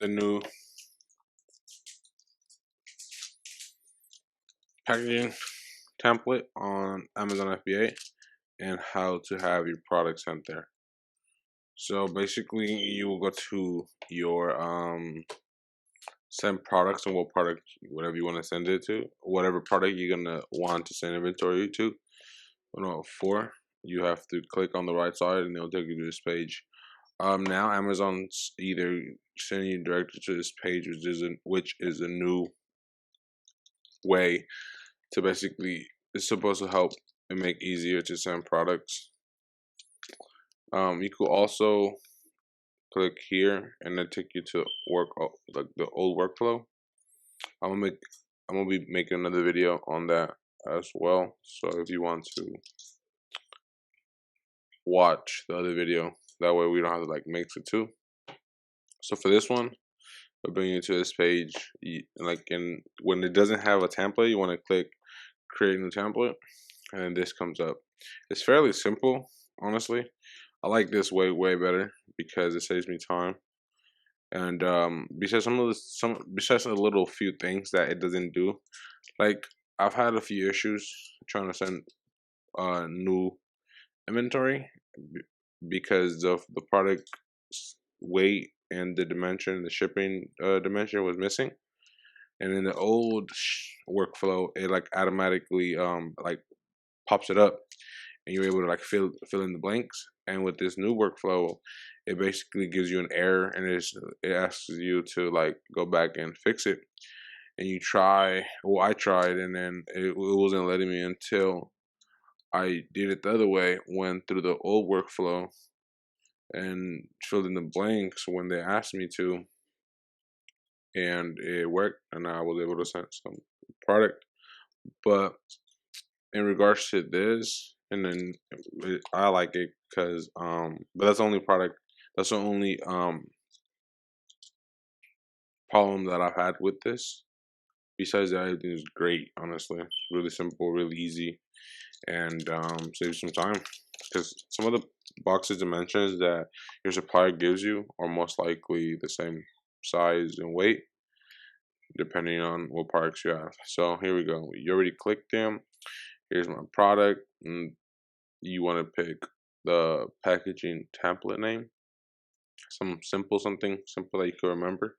the new packaging template on Amazon FBA and how to have your product sent there. So basically, you will go to your send products and what product, whatever you want to send it to, whatever product you're gonna want to send inventory to. No, for you have to click on the right side and it'll take you to this page. Now Amazon's either sending you directly to this page, which is a new way to basically, it's supposed to help and make easier to send products. You could also click here and then take you to like the old workflow. I'm gonna be making another video on that as well. So if you want to watch the other video, that way we don't have to like mix the two. So for this one, I'll bring you to this page. When it doesn't have a template, you want to click create new template, and then this comes up. It's fairly simple, honestly. I like this way better because it saves me time. And besides besides a little few things that it doesn't do, like I've had a few issues trying to send new inventory because of the product weight and the dimension, the shipping dimension was missing. And in the old workflow, it like automatically like pops it up, and you're able to like fill in the blanks. And with this new workflow, it basically gives you an error, and it asks you to like go back and fix it. And you try, well, I tried, and then it wasn't letting me until I did it the other way, went through the old workflow and filled in the blanks when they asked me to, and it worked, and I was able to send some product. But in regards to this, and then I like it because but that's the only product, that's the only problem that I've had with this. Besides that, everything is great, honestly. Really simple, really easy, and saves some time, because some of the boxes dimensions that your supplier gives you are most likely the same size and weight depending on what products you have. So here we go. You already clicked them. Here's my product, and you want to pick the packaging template name, something simple that you can remember.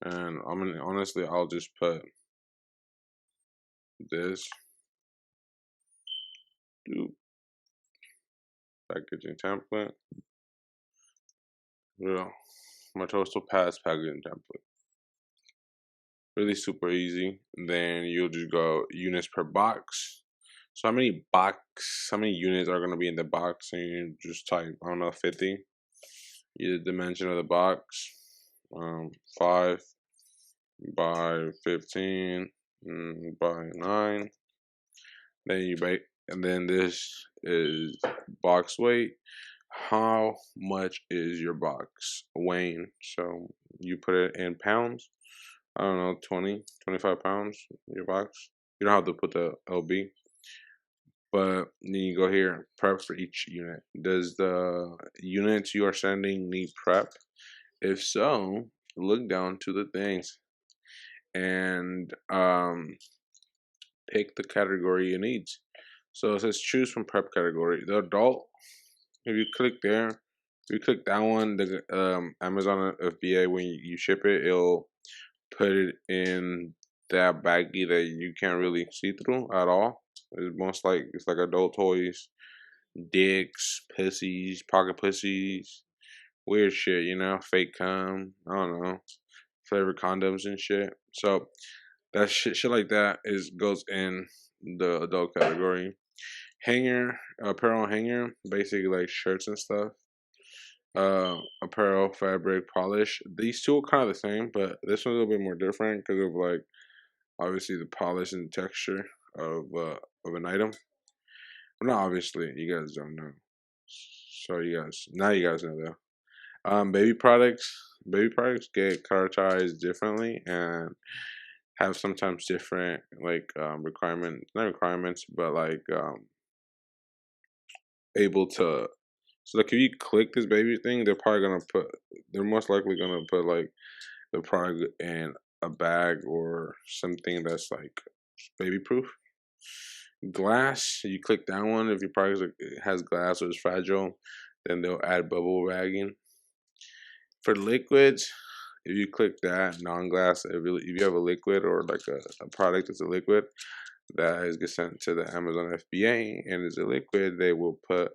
And I'm gonna, honestly, I'll just put this packaging template. Yeah, my Toastal Pass packaging template. Really super easy. Then you'll just go units per box. So how many units are gonna be in the box? And you just type, I don't know, 50. The dimension of the box, 5 by 15 by 9. Then and then this is box weight. How much is your box weighing? So you put it in pounds. I don't know, 20, 25 pounds, your box. You don't have to put the LB. But then you go here, prep for each unit. Does the units you are sending need prep? If so, look down to the things and pick the category you need. So it says choose from prep category. The adult, if you click there, if you click that one, the Amazon FBA, when you ship it, it'll put it in that baggie that you can't really see through at all. It's like adult toys, dicks, pussies, pocket pussies, weird shit, fake cum, I don't know, flavored condoms and shit. So that shit like that goes in the adult category. Hanger, apparel hanger, basically like shirts and stuff. Apparel, fabric, polish. These two are kind of the same, but this one's a little bit more different because of like obviously the polish and the texture of an item. Well, not obviously, you guys don't know. So you guys know though. Baby products get characterized differently and have sometimes different like not requirements, but like able to. So like if you click this baby thing, they're most likely gonna put like the product in a bag or something that's like baby proof. Glass, you click that one. If your product has glass or is fragile, then they'll add bubble bagging. For liquids, if you click that non-glass, if you have a liquid or like a product that's a liquid that is get sent to the Amazon FBA and is a liquid, they will put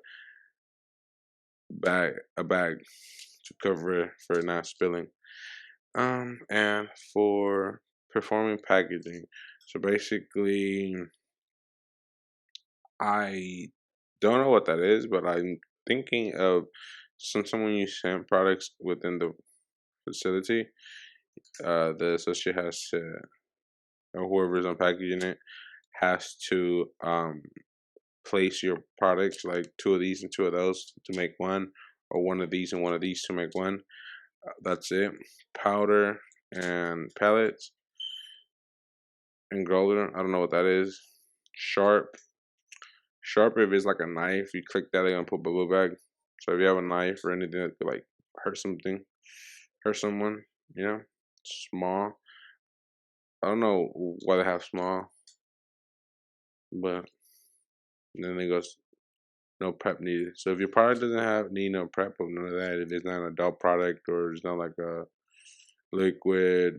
a bag to cover it for not spilling. And for performing packaging, so basically, I don't know what that is, but I'm thinking of someone you send products within the facility. The associate has to, or whoever's unpackaging it, has to place your products like two of these and two of those to make one, or one of these and one of these to make one. That's it. Powder and pellets and growler. I don't know what that is. Sharp. Sharp, if it's like a knife, you click that, they're gonna put bubble bag. So if you have a knife or anything that could like hurt something, hurt someone, you know. Small. I don't know why they have small, but then it goes no prep needed. So if your product doesn't need no prep or none of that, if it's not an adult product or it's not like a liquid,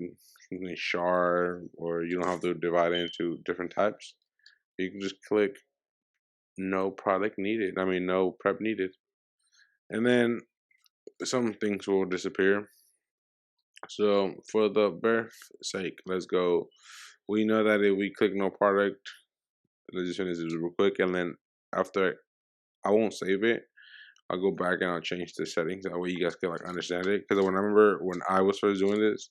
something sharp, or you don't have to divide it into different types, you can just click no product needed. I mean, no prep needed. And then some things will disappear. So for the birth sake, let's go. We know that if we click no product, let's just finish this real quick, and then after I won't save it. I'll go back and I'll change the settings. That way you guys can like understand it. Because I remember when I was first doing this,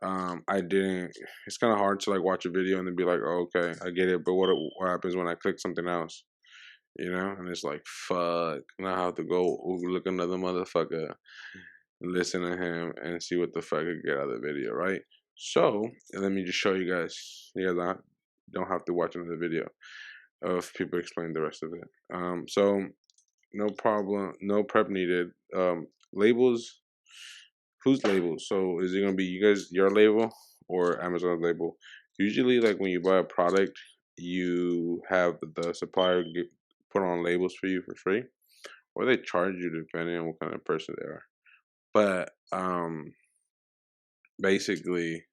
I didn't. It's kind of hard to like watch a video and then be like, oh, okay, I get it. But what happens when I click something else? You know, and it's like, fuck. Now I have to go look another motherfucker, listen to him, and see what the fuck I get out of the video, right? So let me just show you guys. You guys don't have to watch another video of people explain the rest of it. So no problem, no prep needed. Labels. Whose label? So is it gonna be you guys your label or Amazon label? Usually, like when you buy a product, you have the supplier put on labels for you for free, or they charge you depending on what kind of person they are. But basically,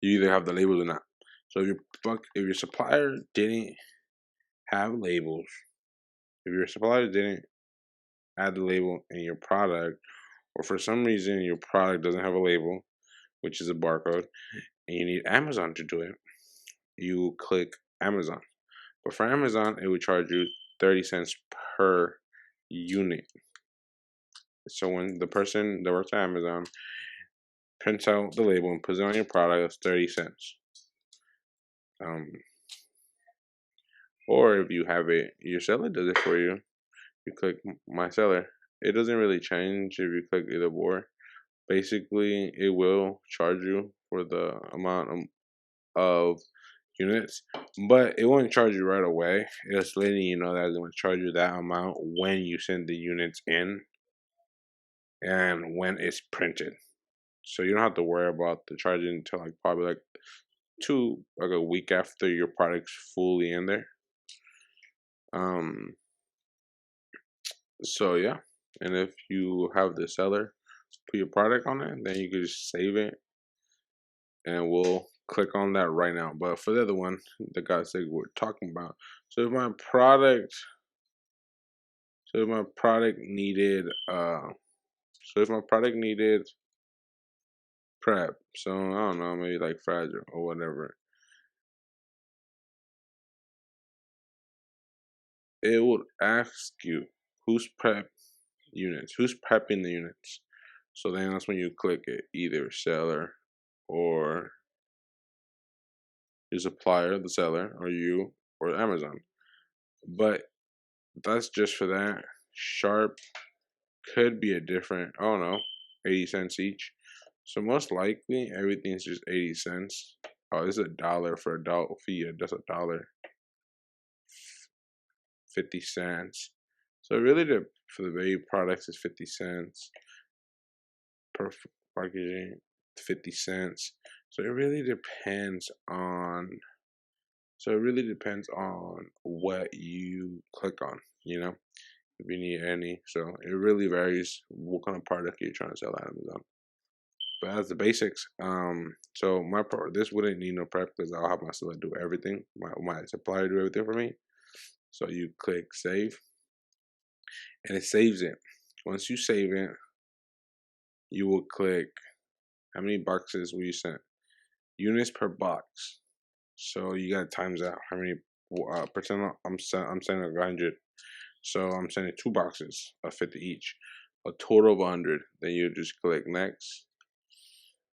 you either have the labels or not. So if your supplier didn't have labels, if your supplier didn't add the label in your product, or for some reason your product doesn't have a label, which is a barcode, and you need Amazon to do it, you click Amazon. But for Amazon, it would charge you 30 cents per unit. So when the person that works at Amazon prints out the label and puts it on your product, it's 30 cents. Or if you have it, your seller does it for you. You click My Seller. It doesn't really change if you click either or. Basically, it will charge you for the amount of units, but it won't charge you right away. It's letting you know that it will charge you that amount when you send the units in and when it's printed. So you don't have to worry about the charging until like probably like a week after your product's fully in there. So yeah, and if you have the seller put your product on it, then you can just save it, and we'll click on that right now. But for the other one, the guys that we're talking about, so if my product needed prep, so I don't know, maybe like fragile or whatever, it would ask you who's prepping the units. So then that's when you click it, either seller or your supplier, the seller, or you, or Amazon. But that's just for that. Sharp could be a different, I don't know, 80 cents each. So most likely everything's just 80 cents. Oh, this is $1 for adult fee. That's $1.50. So really for the baby products is 50 cents. per packaging, 50 cents. So it really depends on. So it really depends on what you click on. You know, if you need any. So it really varies what kind of product you're trying to sell at Amazon. But as the basics, so this wouldn't need no prep because I'll have my seller do everything. My supplier do everything for me. So you click save, and it saves it. Once you save it, you will click how many boxes will you send? Units per box. So you got times out how many percent. I'm sending 100. So I'm sending 2 boxes of 50 each, a total of 100. Then you just click next,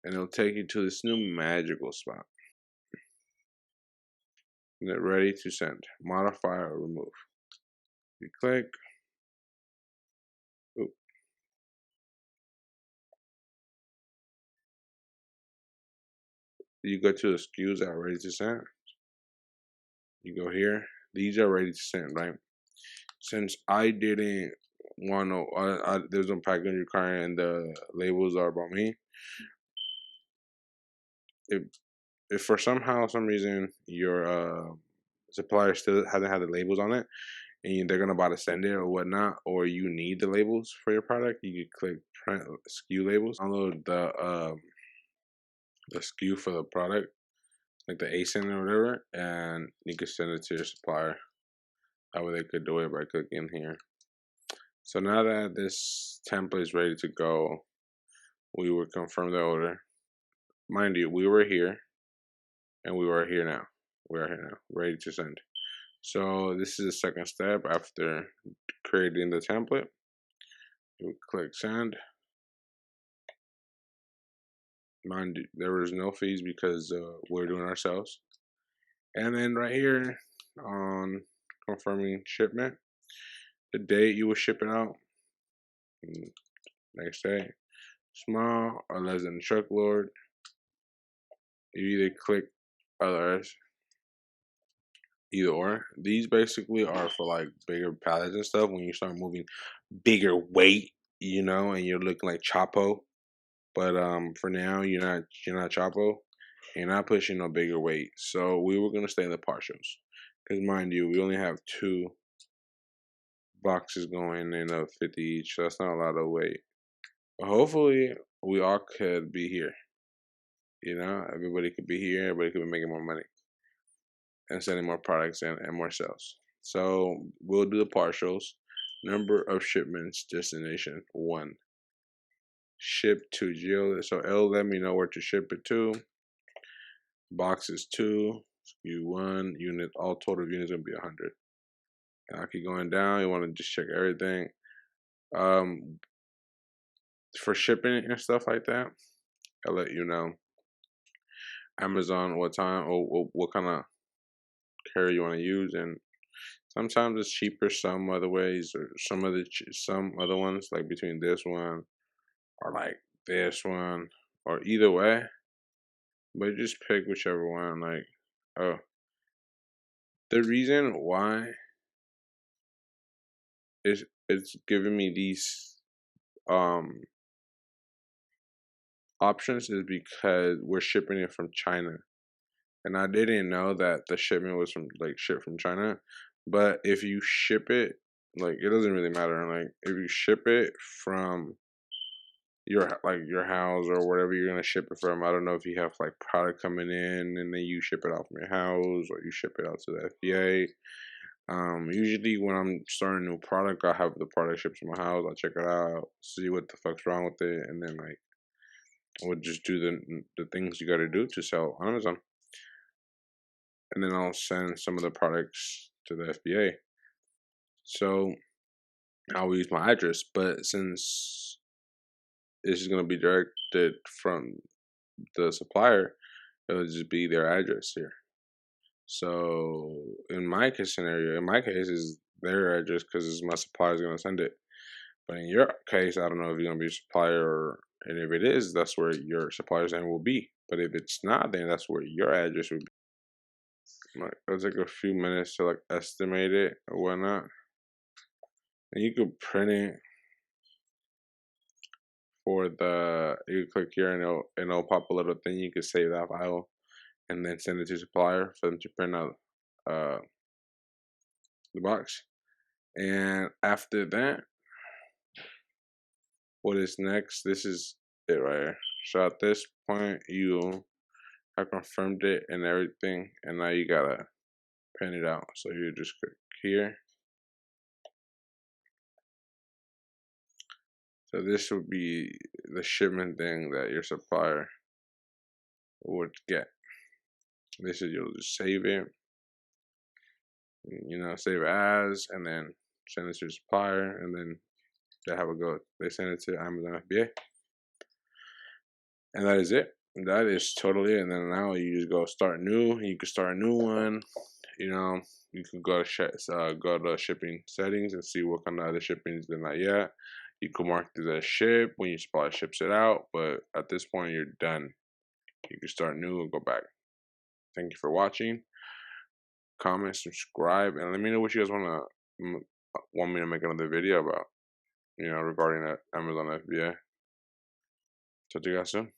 and it'll take you to this new magical spot. Get ready to send. Modify or remove. You click. Oop. You go to the SKUs that are ready to send. You go here. These are ready to send, right? Since I didn't want to, there's no packaging requiring and the labels are about me. If for some reason your supplier still hasn't had the labels on it, and they're gonna about to send it or whatnot, or you need the labels for your product, you can click print SKU labels, download the SKU for the product, like the ASIN or whatever, and you can send it to your supplier. That way they could do it by clicking here. So now that this template is ready to go, we will confirm the order. Mind you, we were here, and we are here now. We are here now, ready to send. So this is the second step after creating the template. You click send. Mind you, there was no fees because we're doing ourselves. And then right here on confirming shipment, the date you will ship it out. Next day, small or less than a truckload. You either click others, either or. These basically are for like bigger pallets and stuff when you start moving bigger weight, and you're looking like Chapo. But for now you're not Chapo. You're not pushing no bigger weight. So we were gonna stay in the partials. Because mind you, we only have 2 boxes going in of 50 each, so that's not a lot of weight. But hopefully we all could be here. Everybody could be here, everybody could be making more money and selling more products and more sales. So we'll do the partials. Number of shipments, destination 1. Ship to Geo. So it'll let me know where to ship it to. Boxes 2, SKU 1, unit, all total units gonna be 100. And I'll keep going down. You want to just check everything. For shipping and stuff like that, I'll let you know. Amazon, what time or what kind of carrier you want to use, and sometimes it's cheaper some other ways, or some other ones like between this one or like this one, or either way. But just pick whichever one. Like, oh, the reason why it's giving me these options is because we're shipping it from China, and I didn't know that the shipment was shipped from China. But if you ship it, it doesn't really matter. Like, if you ship it from your house or wherever you're gonna ship it from, I don't know if you have product coming in and then you ship it out from your house or you ship it out to the FBA. Usually when I'm starting a new product, I have the product shipped to my house. I'll check it out, see what the fuck's wrong with it, and then I would just do the things you gotta do to sell on Amazon. And then I'll send some of the products to the FBA. So I'll use my address, but since this is gonna be directed from the supplier, it'll just be their address here. So in my case is their address because my supplier's gonna send it. But in your case, I don't know if you're gonna be a supplier, and if it is, that's where your supplier's name will be. But if it's not, then that's where your address would be. It'll take a few minutes to estimate it or whatnot. And you could print it for the, you click here and it'll pop a little thing. You can save that file and then send it to supplier for them to print out the box. And after that, what is next? This is it right here. So at this point, you have confirmed it and everything, and now you gotta print it out. So you just click here. So this would be the shipment thing that your supplier would get. This is, you'll just save it, save as, and then send it to your supplier, and then they have a go. They send it to Amazon FBA, and that is it. That is totally it. And then now you just go start new. You can start a new one. You can go to shipping settings and see what kind of other shippings they're not yet. You can mark this as ship when your supplier ships it out, but at this point you're done. You can start new and go back. Thank you for watching. Comment, subscribe, and let me know what you guys want me to make another video about, regarding that Amazon FBA. Talk to you guys soon.